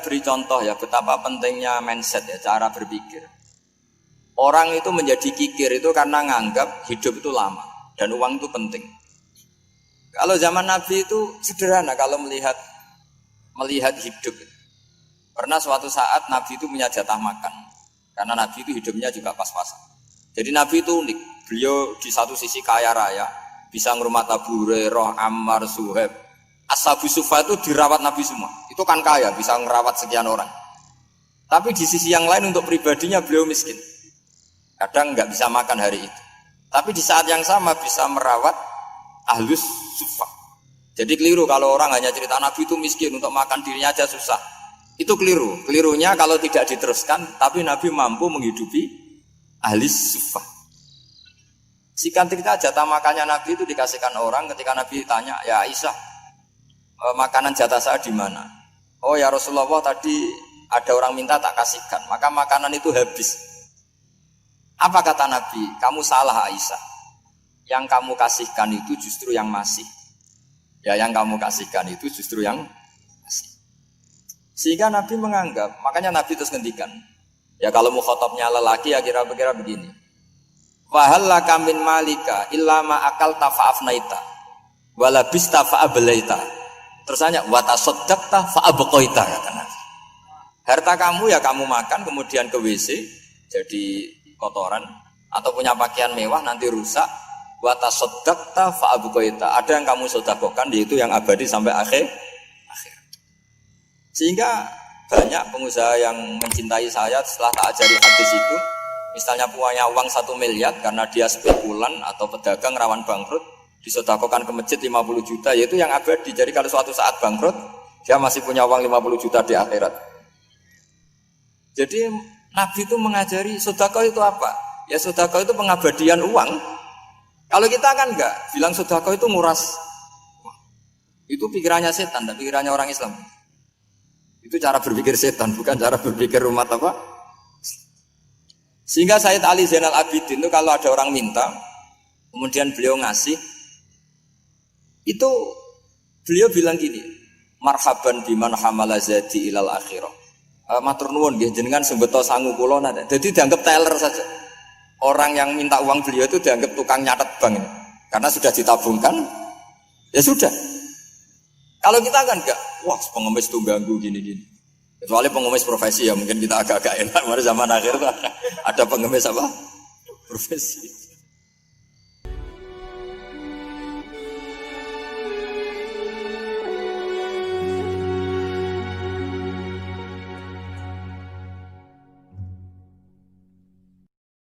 beri contoh ya betapa pentingnya mindset ya, cara berpikir. Orang itu menjadi kikir itu karena nganggap hidup itu lama dan uang itu penting. Kalau zaman Nabi itu sederhana kalau melihat hidup. Pernah suatu saat Nabi itu punya jatah makan. Karena Nabi itu hidupnya juga pas-pasan. Jadi Nabi itu unik. Beliau di satu sisi kaya raya, bisa ngurmat Abu Hurairah, Ammar, Suhaib. Ashabu Suffa itu dirawat Nabi semua. Itu kan kaya, bisa ngerawat sekian orang. Tapi di sisi yang lain untuk pribadinya beliau miskin. Kadang nggak bisa makan hari itu. Tapi di saat yang sama bisa merawat Ahlus Suffa. Jadi keliru kalau orang hanya cerita Nabi itu miskin, untuk makan dirinya aja susah. Itu keliru. Kelirunya kalau tidak diteruskan, tapi Nabi mampu menghidupi ahli suffah. Ketika jatah makannya Nabi itu dikasihkan orang, ketika Nabi tanya, ya Aisyah, makanan jatah saya di mana? Oh ya Rasulullah, tadi ada orang minta tak kasihkan, maka makanan itu habis. Apa kata Nabi? Kamu salah Aisyah. Yang kamu kasihkan itu justru yang masih. Ya yang kamu kasihkan itu justru yang masih. Sehingga Nabi menganggap, makanya Nabi terus ngendikan. Ya kalau mukhatabnya lelaki ya kira-kira begini. Wahal laka min malika illa ma akalta fa'afnaita wala bista fa'ablaita. Terus tanya wa tasaddaqta fa'abqaita kata Nabi. Harta kamu ya kamu makan kemudian ke WC jadi kotoran atau punya pakaian mewah nanti rusak. Wa tasaddaqta fa'abqaita. Ada yang kamu sedekahkan yaitu yang abadi sampai akhir. Sehingga banyak pengusaha yang mencintai saya setelah tak ajari hadis itu, misalnya punya uang 1 miliar karena dia spekulan atau pedagang rawan bangkrut, disedekahkan ke masjid 50 juta, yaitu yang abadi. Jadi kalau suatu saat bangkrut, dia masih punya uang 50 juta di akhirat. Jadi Nabi itu mengajari sedekah itu apa? Ya sedekah itu pengabadian uang. Kalau kita kan enggak, bilang sedekah itu nguras. Itu pikirannya setan dan pikirannya orang Islam. Itu cara berpikir setan, bukan cara berpikir umat apa. Sehingga Sayyid Ali Zainal Abidin itu kalau ada orang minta, kemudian beliau ngasih, itu beliau bilang gini, marhaban biman hamala zadi ilal akhirah. Matur nuwun nggih jenengan sembeto sangu kula nate. Jadi dianggap teller saja. Orang yang minta uang beliau itu dianggap tukang nyatet bank. Karena sudah ditabungkan, ya sudah. Kalau kita kan enggak, wah pengemis itu ganggu gini-gini. Kecuali pengemis profesi ya mungkin kita agak-agak enak. Pada zaman akhir ada pengemis apa? Profesi.